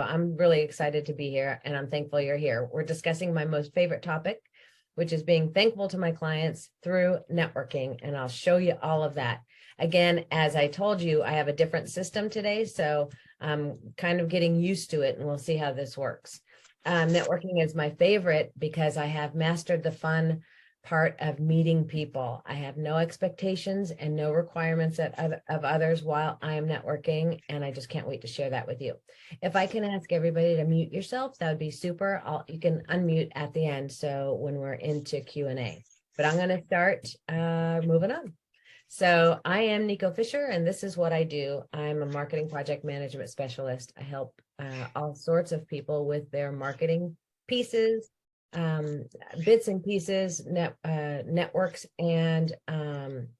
I'm really excited to be here, and I'm thankful you're here. We're discussing my most favorite topic, which is being thankful to my clients through networking, and I'll show you all of that. Again, as I told you, I have a different system today, so I'm kind of getting used to it, and we'll see how this works. Networking is my favorite because I have mastered the fun part of meeting people. I have no expectations and no requirements of others while I am networking, and I just can't wait to share that with you. If I can ask everybody to mute yourself, that would be super. You can unmute at the end, so when we're into Q&A. But I'm going to start moving on. So I am Nico Fisher, and this is what I do. I'm a marketing project management specialist. I help all sorts of people with their marketing pieces, bits and pieces, networks, and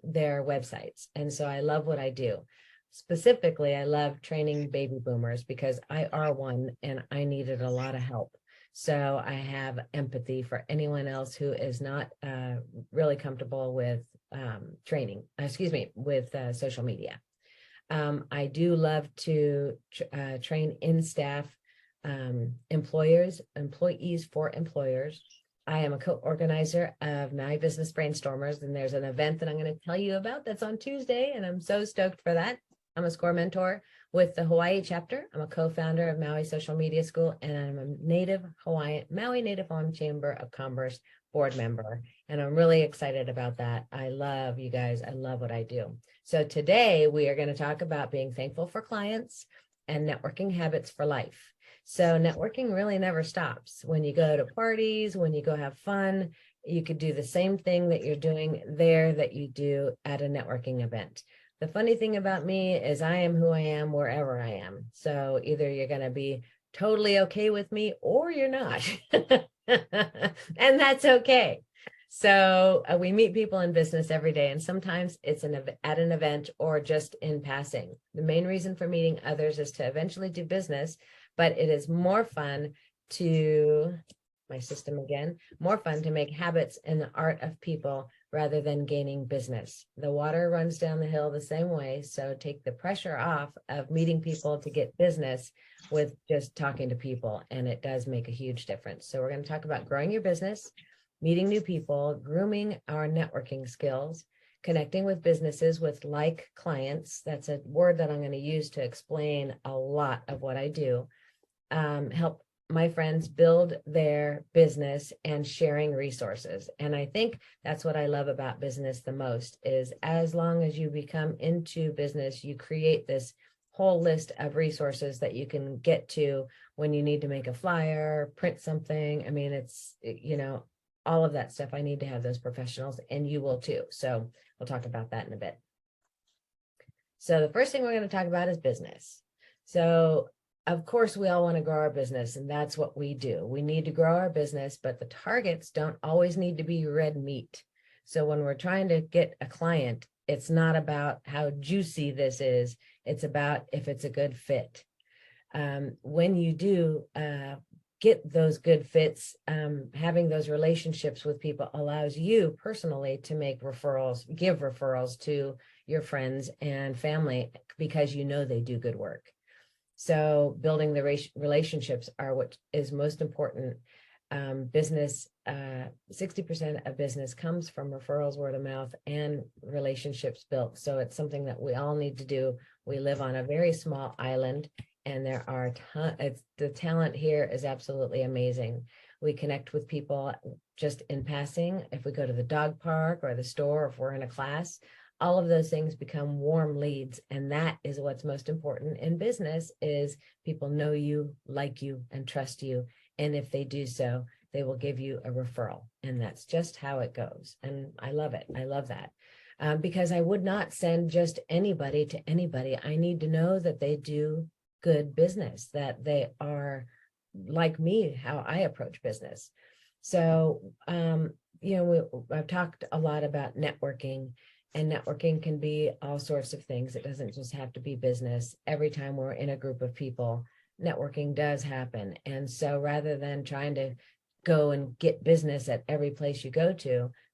their websites. And so I love what I do. Specifically, I love training baby boomers because I are one and I needed a lot of help. So I have empathy for anyone else who is not really comfortable with with social media. I do love to train in-staff employees for employers. I am a co-organizer of Maui Business Brainstormers, and there's an event that I'm going to tell you about that's on Tuesday, and I'm so stoked for that. I'm a SCORE mentor with the Hawaii chapter. I'm a co-founder of Maui Social Media School, and I'm a Maui Native Hawaiian Chamber of Commerce board member, and I'm really excited about that. I love you guys. I love what I do. So today we are going to talk about being thankful for clients and networking habits for life. So networking really never stops. When you go to parties, when you go have fun, you could do the same thing that you're doing there that you do at a networking event. The funny thing about me is I am who I am wherever I am. So either you're going to be totally okay with me or you're not. And that's okay. So we meet people in business every day, and sometimes it's at an event or just in passing. The main reason for meeting others is to eventually do business, but it is more fun to, more fun to make habits in the art of people rather than gaining business. The water runs down the hill the same way, so take the pressure off of meeting people to get business with just talking to people, and it does make a huge difference. So we're going to talk about growing your business, meeting new people, grooming our networking skills, connecting with businesses with like clients. That's a word that I'm going to use to explain a lot of what I do. Help my friends build their business, and sharing resources. And I think that's what I love about business the most, is as long as you become into business, you create this whole list of resources that you can get to when you need to make a flyer, print something. I mean, it's, all of that stuff. I need to have those professionals, and you will too. So we'll talk about that in a bit. So the first thing we're going to talk about is business. So of course, we all want to grow our business, and that's what we do. We need to grow our business, but the targets don't always need to be red meat. So when we're trying to get a client, it's not about how juicy this is. It's about if it's a good fit. When you do get those good fits, having those relationships with people allows you personally to make referrals, give referrals to your friends and family because you know they do good work. So building the relationships are what is most important. Business, 60% of business comes from referrals, word of mouth, and relationships built. So it's something that we all need to do. We live on a very small island, and there are the talent here is absolutely amazing. We connect with people just in passing. If we go to the dog park or the store, or if we're in a class, all of those things become warm leads. And that is what's most important in business, is people know you, like you, and trust you. And if they do so, they will give you a referral. And that's just how it goes. And I love it. I love that. Because I would not send just anybody to anybody. I need to know that they do good business, that they are like me, how I approach business. So, I've talked a lot about networking. And networking can be all sorts of things. It doesn't just have to be business. Every time we're in a group of people, networking does happen. And so rather than trying to go and get business at every place you go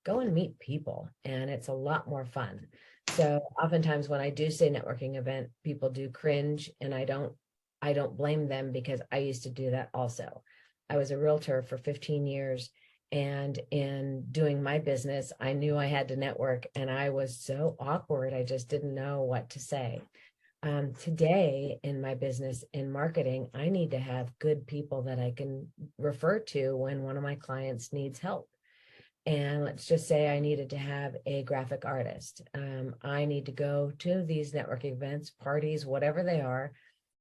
and meet people. And it's a lot more fun. So oftentimes when I do say networking event, people do cringe, and I I don't blame them because I used to do that also. I was a realtor for 15 years. And in doing my business, I knew I had to network, and I was so awkward. I just didn't know what to say. Today in my business in marketing, I need to have good people that I can refer to when one of my clients needs help. And let's just say I needed to have a graphic artist. I need to go to these networking events, parties, whatever they are,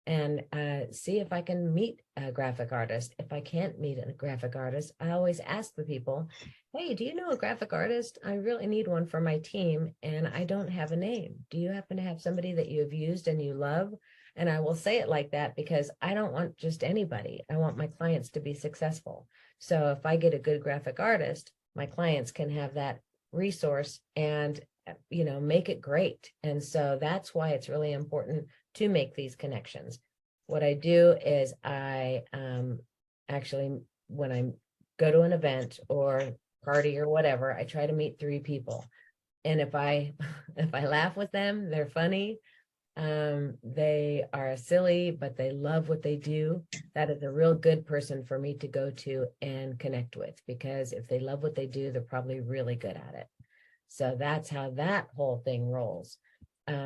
and see if I can meet a graphic artist. If I can't meet a graphic artist, I always ask the people, hey, do you know a graphic artist? I really need one for my team, and I don't have a name. Do you happen to have somebody that you have used and you love? And I will say it like that because I don't want just anybody. I want my clients to be successful. So if I get a good graphic artist, my clients can have that resource and make it great. And so that's why it's really important to make these connections. What I do is I actually, when I go to an event or party or whatever, I try to meet 3 people. And if I laugh with them, they're funny. They are silly, but they love what they do. That is a real good person for me to go to and connect with, because if they love what they do, they're probably really good at it. So that's how that whole thing rolls.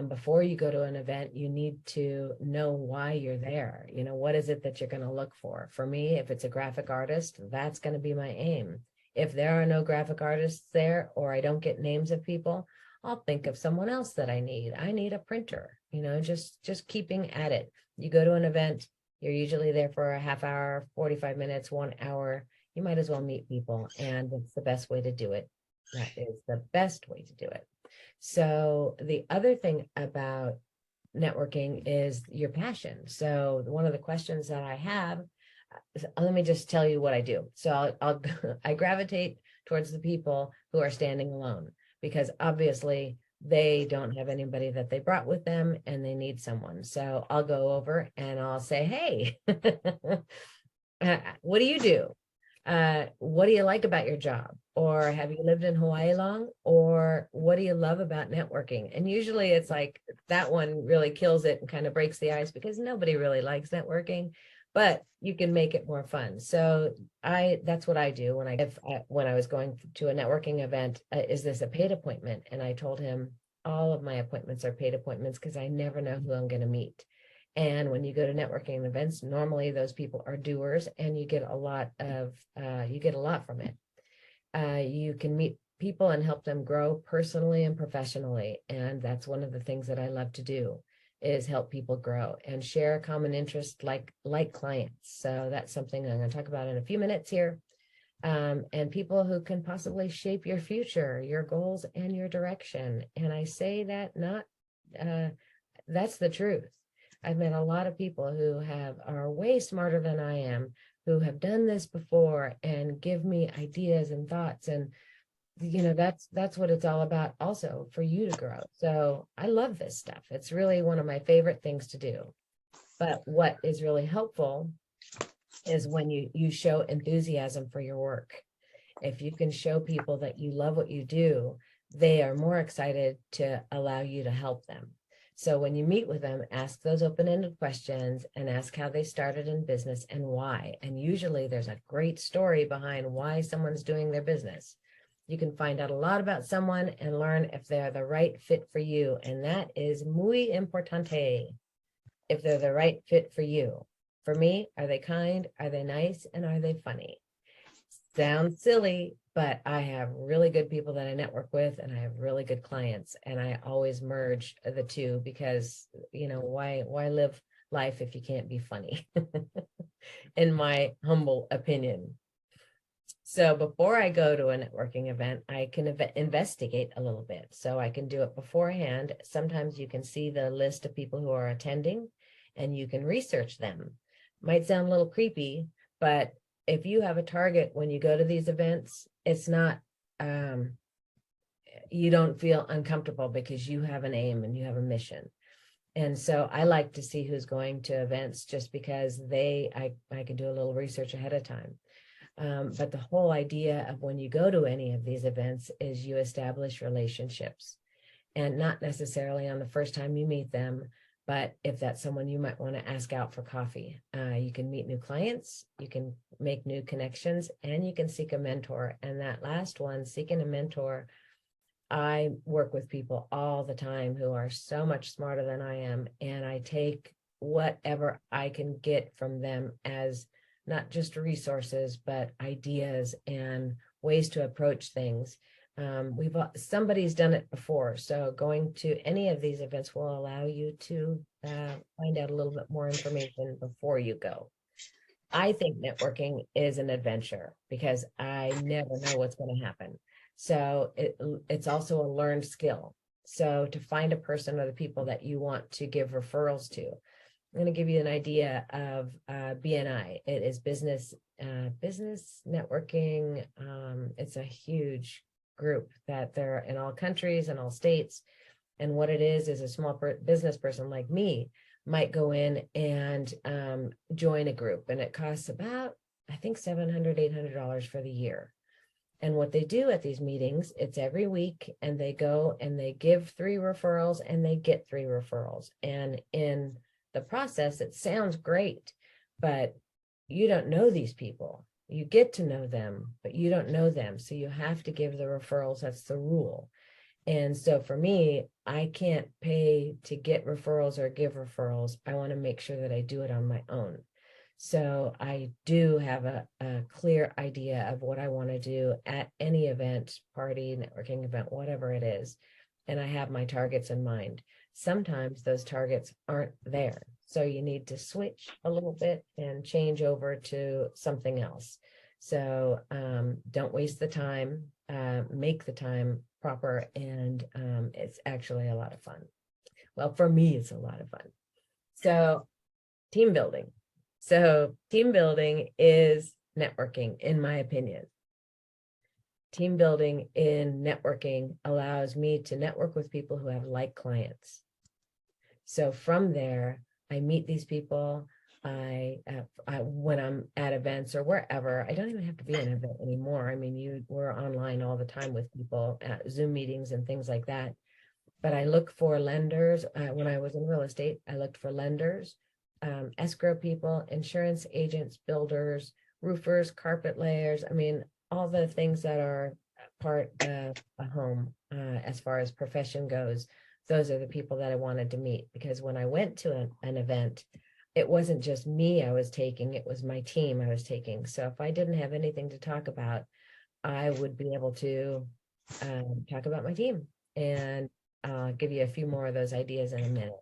Before you go to an event, you need to know why you're there. What is it that you're going to look for? For me, if it's a graphic artist, that's going to be my aim. If there are no graphic artists there, or I don't get names of people, I'll think of someone else that I need. I need a printer, just keeping at it. You go to an event, you're usually there for a half hour, 45 minutes, 1 hour. You might as well meet people, and it's the best way to do it. That is the best way to do it. So the other thing about networking is your passion. So one of the questions that I have, let me just tell you what I do. So I gravitate towards the people who are standing alone, because obviously they don't have anybody that they brought with them and they need someone. So I'll go over and I'll say, hey, what do you do? What do you like about your job? Or have you lived in Hawaii long? Or what do you love about networking? And usually it's like that one really kills it and kind of breaks the ice, because nobody really likes networking, but you can make it more fun. So that's what I do when I was going to a networking event. Is this a paid appointment? And I told him all of my appointments are paid appointments, because I never know who I'm going to meet. And when you go to networking events, normally those people are doers, and you get a lot from it. You can meet people and help them grow personally and professionally. And that's one of the things that I love to do, is help people grow and share a common interest like clients. So that's something I'm going to talk about in a few minutes here. And people who can possibly shape your future, your goals, and your direction. And I say that that's the truth. I've met a lot of people who are way smarter than I am, who have done this before and give me ideas and thoughts. And, that's what it's all about also, for you to grow. So I love this stuff. It's really one of my favorite things to do. But what is really helpful is when you show enthusiasm for your work. If you can show people that you love what you do, they are more excited to allow you to help them. So when you meet with them, ask those open-ended questions and ask how they started in business and why. And usually there's a great story behind why someone's doing their business. You can find out a lot about someone and learn if they're the right fit for you. And that is muy importante, if they're the right fit for you. For me, are they kind? Are they nice? And are they funny? Sounds silly, but I have really good people that I network with, and I have really good clients, and I always merge the two, because why live life if you can't be funny? In my humble opinion. So before I go to a networking event, I can investigate a little bit. So I can do it beforehand. Sometimes you can see the list of people who are attending, and you can research them. Might sound a little creepy, but if you have a target when you go to these events, it's not, you don't feel uncomfortable, because you have an aim and you have a mission. And so I like to see who's going to events, just because I can do a little research ahead of time. But the whole idea of when you go to any of these events is you establish relationships, and not necessarily on the first time you meet them, But if that's someone you might want to ask out for coffee, you can meet new clients, you can make new connections, and you can seek a mentor. And that last one, seeking a mentor, I work with people all the time who are so much smarter than I am, and I take whatever I can get from them as not just resources, but ideas and ways to approach things. Somebody's done it before, so going to any of these events will allow you to find out a little bit more information before you go. I think networking is an adventure because I never know what's going to happen. So it's also a learned skill. So to find a person or the people that you want to give referrals to, I'm going to give you an idea of BNI. It is business networking. It's a huge group that they're in all countries and all states. And what it is a small business person like me might go in and join a group, and it costs about, I think, $700, $800 for the year. And what they do at these meetings, it's every week, and they go and they give 3 referrals and they get 3 referrals. And in the process, it sounds great, but you don't know these people. You get to know them, but you don't know them. So you have to give the referrals. That's the rule. And so for me, I can't pay to get referrals or give referrals. I want to make sure that I do it on my own. So I do have a clear idea of what I want to do at any event, party, networking event, whatever it is. And I have my targets in mind. Sometimes those targets aren't there. So you need to switch a little bit and change over to something else. So don't waste the time, make the time proper, and it's actually a lot of fun. Well, for me, it's a lot of fun. So team building. So team building is networking, in my opinion. Team building in networking allows me to network with people who have like clients. So from there, I meet these people. When I'm at events or wherever, I don't even have to be at an event anymore. I mean, we're online all the time with people at Zoom meetings and things like that. But I look for lenders. When I was in real estate, I looked for lenders, escrow people, insurance agents, builders, roofers, carpet layers. I mean, all the things that are part of a home as far as profession goes. Those are the people that I wanted to meet, because when I went to an event, it wasn't just me I was taking, it was my team I was taking. So if I didn't have anything to talk about, I would be able to talk about my team, and I'll give you a few more of those ideas in a minute.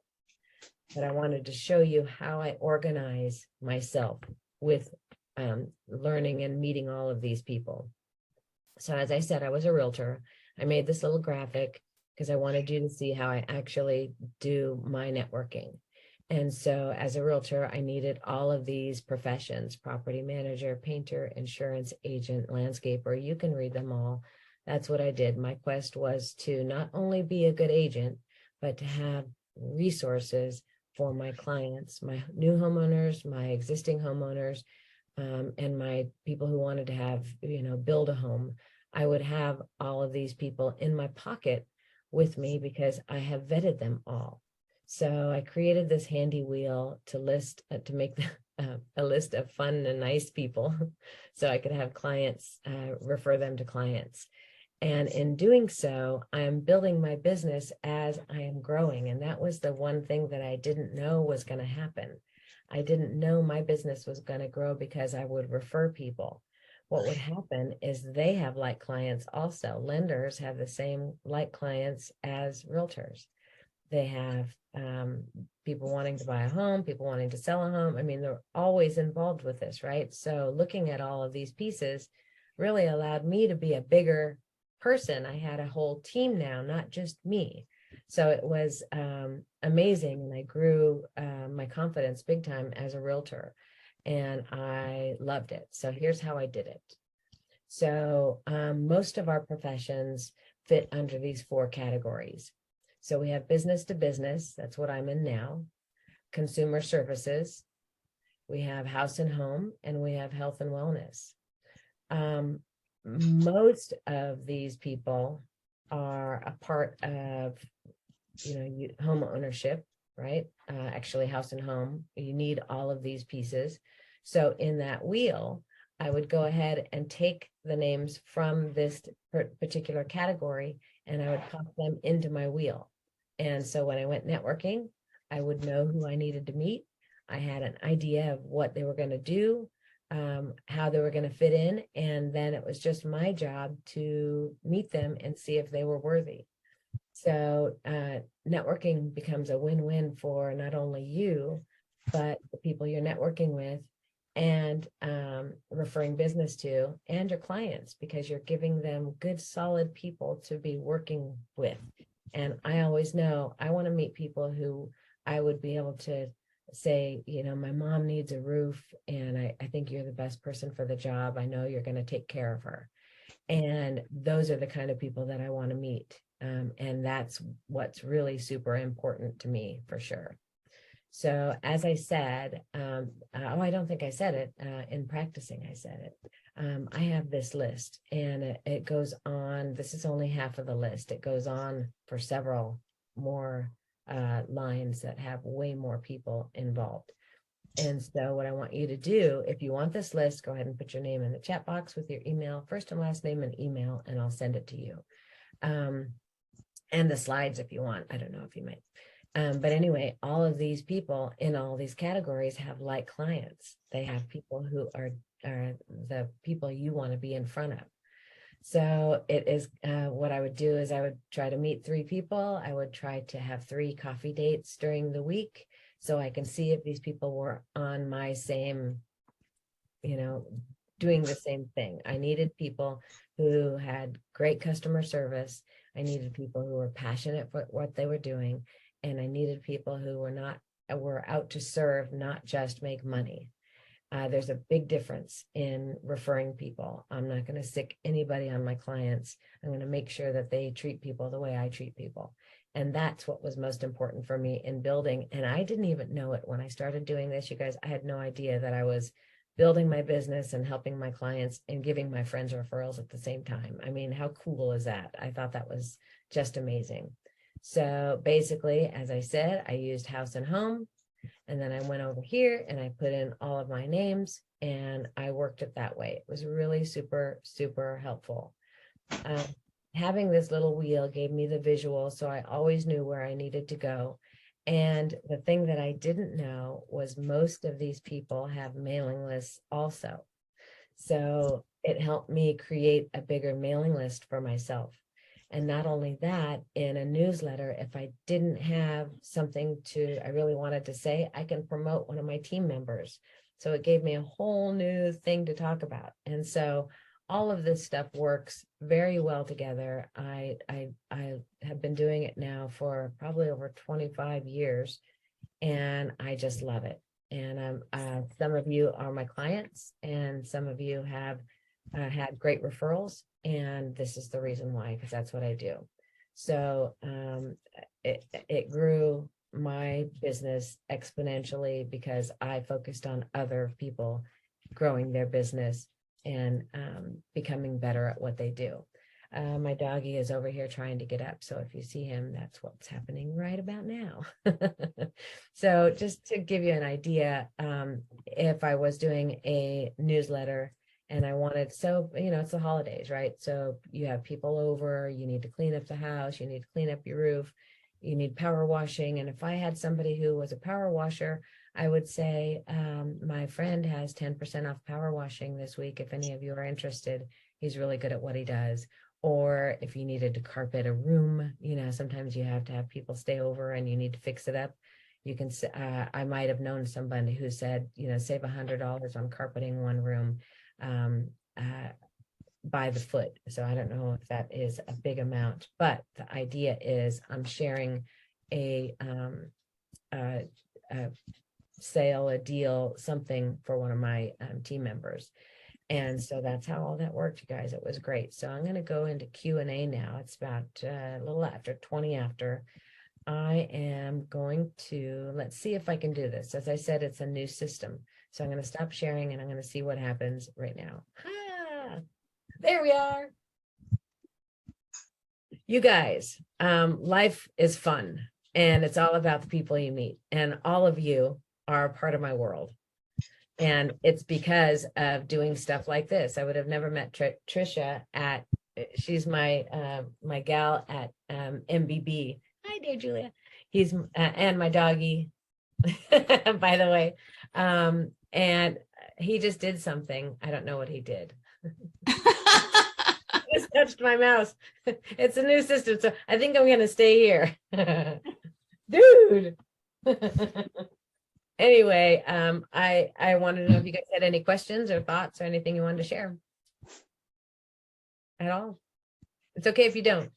But I wanted to show you how I organize myself with learning and meeting all of these people. So as I said, I was a realtor. I made this little graphic because I wanted you to see how I actually do my networking. And so as a realtor, I needed all of these professions: property manager, painter, insurance agent, landscaper. You can read them all. That's what I did. My quest was to not only be a good agent, but to have resources for my clients, my new homeowners, my existing homeowners, and my people who wanted to have, build a home. I would have all of these people in my pocket with me because I have vetted them all. So I created this handy wheel to make a list of fun and nice people so I could have clients refer them to clients. And in doing so, I'm building my business as I am growing. And that was the one thing that I didn't know was going to happen. I didn't know my business was going to grow because I would refer people. What would happen is they have like clients also. Lenders have the same like clients as realtors. They have people wanting to buy a home, people wanting to sell a home. I mean, they're always involved with this, right? So looking at all of these pieces really allowed me to be a bigger person. I had a whole team now, not just me. So it was amazing. And I grew my confidence big time as a realtor, and I loved it. So here's how I did it. So most of our professions fit under these 4 categories. So we have business to business, that's what I'm in now, consumer services, we have house and home, and we have health and wellness. Most of these people are a part of, home ownership. right? Actually, house and home, you need all of these pieces. So in that wheel, I would go ahead and take the names from this particular category and I would pop them into my wheel. And so when I went networking, I would know who I needed to meet. I had an idea of what they were going to do, how they were going to fit in. And then it was just my job to meet them and see if they were worthy. So networking becomes a win-win for not only you, but the people you're networking with and referring business to and your clients, because you're giving them good, solid people to be working with. And I always know I want to meet people who I would be able to say, you know, my mom needs a roof and I think you're the best person for the job. I know you're going to take care of her. And those are the kind of people that I want to meet. And that's what's really super important to me for sure. So as I said, I don't think I said it in practicing, I said it. I have this list and it goes on. This is only half of the list. It goes on for several more lines that have way more people involved. And so what I want you to do, if you want this list, go ahead and put your name in the chat box with your email, first and last name and email, and I'll send it to you. And the slides if you want. I don't know if you might. But anyway, all of these people in all these categories have like clients. They have people who are the people you want to be in front of. So it is what I would do is I would try to meet 3 people. I would try to have 3 coffee dates during the week so I can see if these people were on my same, you know, doing the same thing. I needed people who had great customer service. I needed people who were passionate for what they were doing. And I needed people who were out to serve, not just make money. There's a big difference in referring people. I'm not going to sick anybody on my clients. I'm going to make sure that they treat people the way I treat people. And that's what was most important for me in building. And I didn't even know it when I started doing this. You guys, I had no idea that I was building my business and helping my clients and giving my friends referrals at the same time. I mean, how cool is that? I thought that was just amazing. So basically, as I said, I used house and home. And then I went over here and I put in all of my names and I worked it that way. It was really super, super helpful. Having this little wheel gave me the visual, so I always knew where I needed to go. And the thing that I didn't know was most of these people have mailing lists also. So it helped me create a bigger mailing list for myself. And not only that, in a newsletter, if I didn't have something I really wanted to say, I can promote one of my team members. So it gave me a whole new thing to talk about. And so all of this stuff works very well together. I have been doing it now for probably over 25 years, and I just love it. And some of you are my clients, and some of you have had great referrals, and this is the reason why, because that's what I do. So it grew my business exponentially because I focused on other people growing their business and becoming better at what they do. My doggy is over here trying to get up. So if you see him, that's what's happening right about now. So just to give you an idea, if I was doing a newsletter and I wanted, so, you know, it's the holidays, right? So you have people over, you need to clean up the house, you need to clean up your roof, you need power washing. And if I had somebody who was a power washer, I would say, my friend has 10% off power washing this week. If any of you are interested, he's really good at what he does. Or if you needed to carpet a room, you know, sometimes you have to have people stay over and you need to fix it up. You can, I might have known somebody who said, you know, save $100 on carpeting one room by the foot. So I don't know if that is a big amount, but the idea is I'm sharing a sale, a deal, something for one of my team members. And so that's how all that worked, you guys. It was great. So I'm going to go into Q&A now. It's about a little after 20 after. I am going to, let's see if I can do this. As I said, it's a new system. So I'm going to stop sharing and I'm going to see what happens right now. Ah, there we are. You guys, life is fun. and it's all about the people you meet, and all of you are a part of my world. And it's because of doing stuff like this. I would have never met Trisha at, she's my gal at MBB. Hi there, Julia. He's and my doggy, by the way. And he just did something. I don't know what he did. I just touched my mouse. It's a new system, so I think I'm gonna stay here. Dude. Anyway, I wanted to know if you guys had any questions or thoughts or anything you wanted to share at all. It's okay if you don't.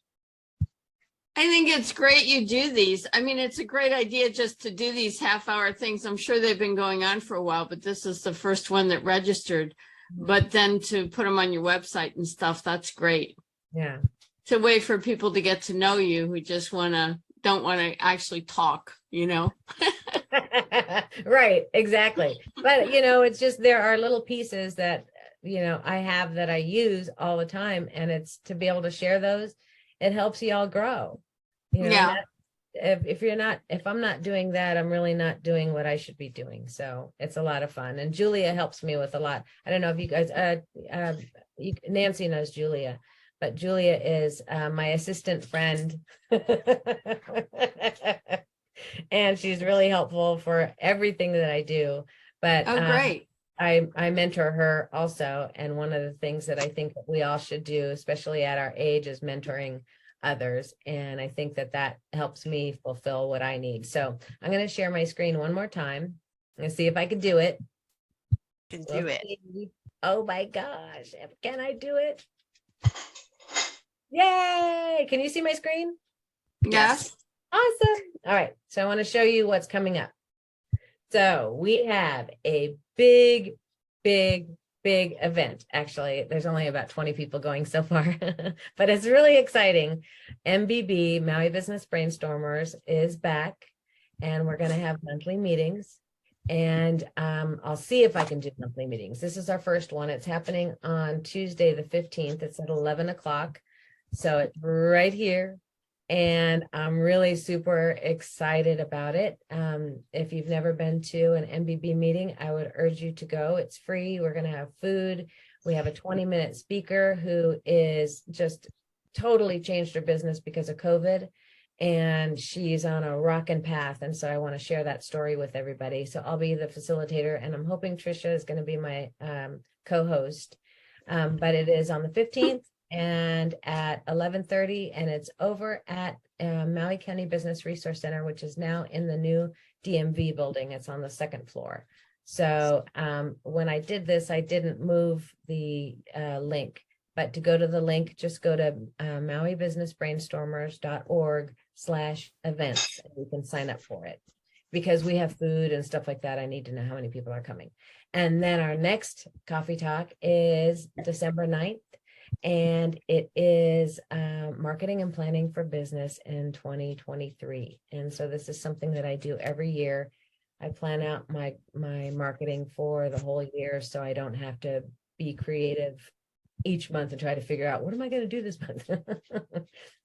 I think it's great you do these. I mean, it's a great idea just to do these half-hour things. I'm sure they've been going on for a while, but this is the first one that registered. But then to put them on your website and stuff, that's great. Yeah. It's a way for people to get to know you who just don't want to actually talk, you know? Right, exactly. But it's just, there are little pieces that I have that I use all the time, and it's to be able to share those. It helps you all grow. Yeah. If I'm not doing that, I'm really not doing what I should be doing. So it's a lot of fun, and Julia helps me with a lot. I don't know if you guys, Nancy knows Julia, but Julia is my assistant friend. And she's really helpful for everything that I do. But Oh, great. I mentor her also. And one of the things that I think that we all should do, especially at our age, is mentoring others. And I think that helps me fulfill what I need. So I'm going to share my screen one more time and see if I can do it. Can do it. Oh my gosh. Can I do it? Yay. Can you see my screen? Yes. Awesome. All right. So I want to show you what's coming up. So we have a big event. Actually, there's only about 20 people going so far, but it's really exciting. MBB, Maui Business Brainstormers, is back, and we're going to have monthly meetings. And I'll see if I can do monthly meetings. This is our first one. It's happening on Tuesday, the 15th. It's at 11 o'clock. So it's right here. And I'm really super excited about it. If you've never been to an MBB meeting, I would urge you to go. It's free. We're going to have food. We have a 20-minute speaker who is just totally changed her business because of COVID. And she's on a rockin' path. And so I want to share that story with everybody. So I'll be the facilitator, and I'm hoping Trisha is going to be my co-host. But it is on the 15th. And at 11:30, and it's over at Maui County Business Resource Center, which is now in the new DMV building. It's on the second floor. So when I did this, I didn't move the link, but to go to the link, just go to mauibusinessbrainstormers.org/events, and you can sign up for it. Because we have food and stuff like that, I need to know how many people are coming. And then our next coffee talk is December 9th. And it is marketing and planning for business in 2023. And so this is something that I do every year. I plan out my marketing for the whole year, so I don't have to be creative each month and try to figure out, what am I going to do this month?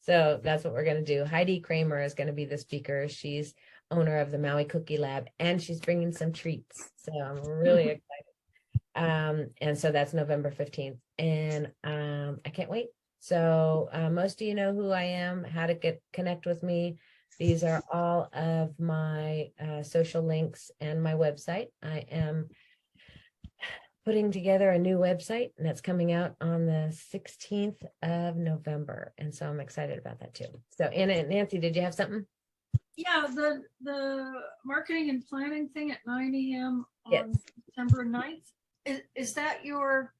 So that's what we're going to do. Heidi Kramer is going to be the speaker. She's owner of the Maui Cookie Lab, and she's bringing some treats. So I'm really excited. And so that's November 15th, and I can't wait. So most of you know who I am, how to connect with me. These are all of my social links and my website. I am putting together a new website, and that's coming out on the 16th of November. And so I'm excited about that too. So Anna and Nancy, did you have something? Yeah, the marketing and planning thing at 9 a.m. on Yes. December 9th. Is that your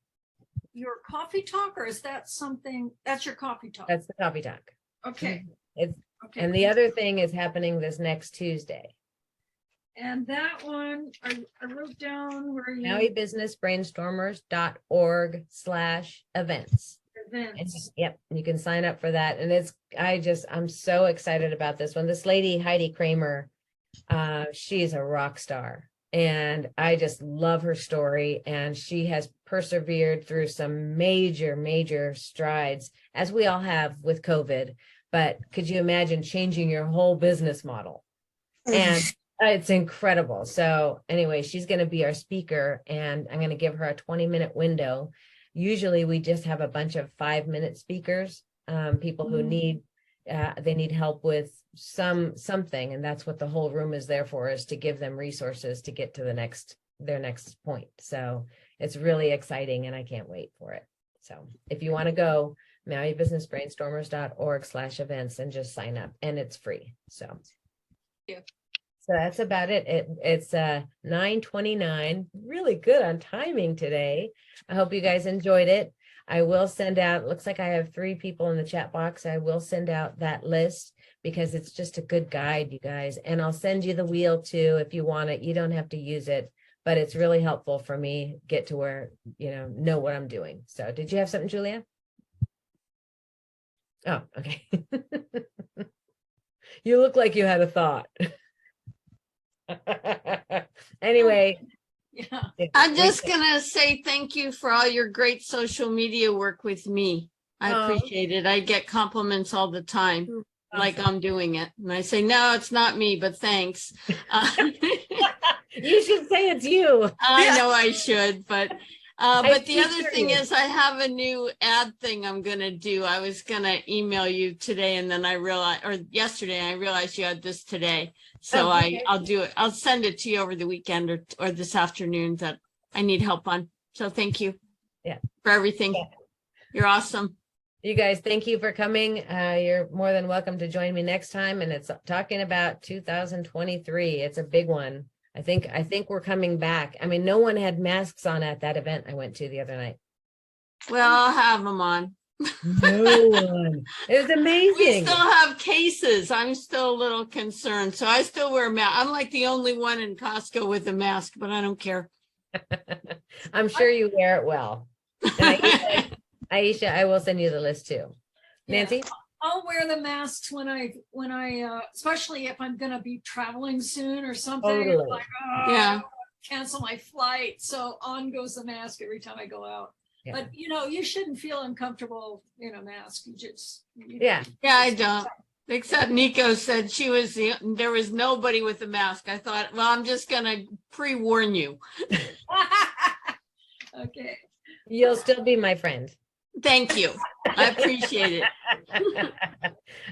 coffee talk, or is that something that's your coffee talk? That's the coffee talk. Okay. It's Okay. and the other thing is happening this next Tuesday. And that one, I wrote down where you MauiBusinessBrainstormers.org/events. events. Yep, you can sign up for that. And I'm so excited about this one. This lady, Heidi Kramer, she's a rock star. And I just love her story. And she has persevered through some major strides, as we all have with COVID. but could you imagine changing your whole business model? And it's incredible. So anyway, she's going to be our speaker, and I'm going to give her a 20-minute window. Usually we just have a bunch of 5-minute speakers, people who need, they need help with something. And that's what the whole room is there for, is to give them resources to get to their next point. So it's really exciting, and I can't wait for it. So if you want to go, MauiBusinessBrainstormers.org/events and just sign up, and it's free. So. Yeah. So that's about it. It's 9:29, really good on timing today. I hope you guys enjoyed it. I will send out, looks like I have 3 people in the chat box. I will send out that list because it's just a good guide, you guys. And I'll send you the wheel too if you want it. You don't have to use it, but it's really helpful for me get to where, know what I'm doing. So did you have something, Julia? Oh, okay. You look like you had a thought. Anyway, Yeah. I'm just gonna say thank you for all your great social media work with me. I Oh. appreciate it. I get compliments all the time, like I'm doing it. And I say, no, it's not me, but thanks. You should say it's you. I know I should, but the other feature thing you. is I have a new ad thing I'm gonna do. I was gonna email you today, and then I realized, or yesterday, I realized you had this today. So Oh, okay. I'll do it. I'll send it to you over the weekend or this afternoon that I need help on. So thank you. Yeah. For everything. Yeah. You're awesome. You guys, thank you for coming. You're more than welcome to join me next time. And it's talking about 2023. It's a big one. I think we're coming back. I mean, no one had masks on at that event I went to the other night. Well, I'll have them on. No one. It was We amazing. still have cases. I'm still a little concerned. So I still wear a mask. I'm like the only one in Costco with a mask, but I don't care. I'm sure you wear it well. And Aisha, I will send you the list too. Yeah. Nancy? I'll wear the masks when I especially if I'm gonna be traveling soon or something. Totally. Like, Yeah. cancel my flight. So on goes the mask every time I go out. Yeah. But you shouldn't feel uncomfortable in a mask. Yeah. Yeah, I don't. Except Nico said there was nobody with a mask. I thought, well, I'm just gonna pre-warn you. Okay. You'll still be my friend. Thank you. I appreciate it.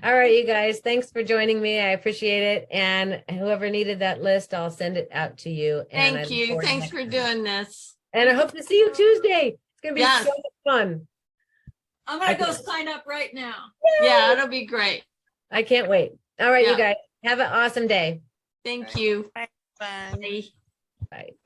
All right, you guys, thanks for joining me. I appreciate it. And whoever needed that list, I'll send it out to you. And I Thank look you. forward to Thanks next for time. doing this. And I hope to see you Tuesday. It's gonna be Yes. so much fun. I'm gonna go sign up right now. Yeah, it'll be great. I can't wait. All right, Yeah. you guys, have an awesome day. Thank you. Fun. Bye. Bye.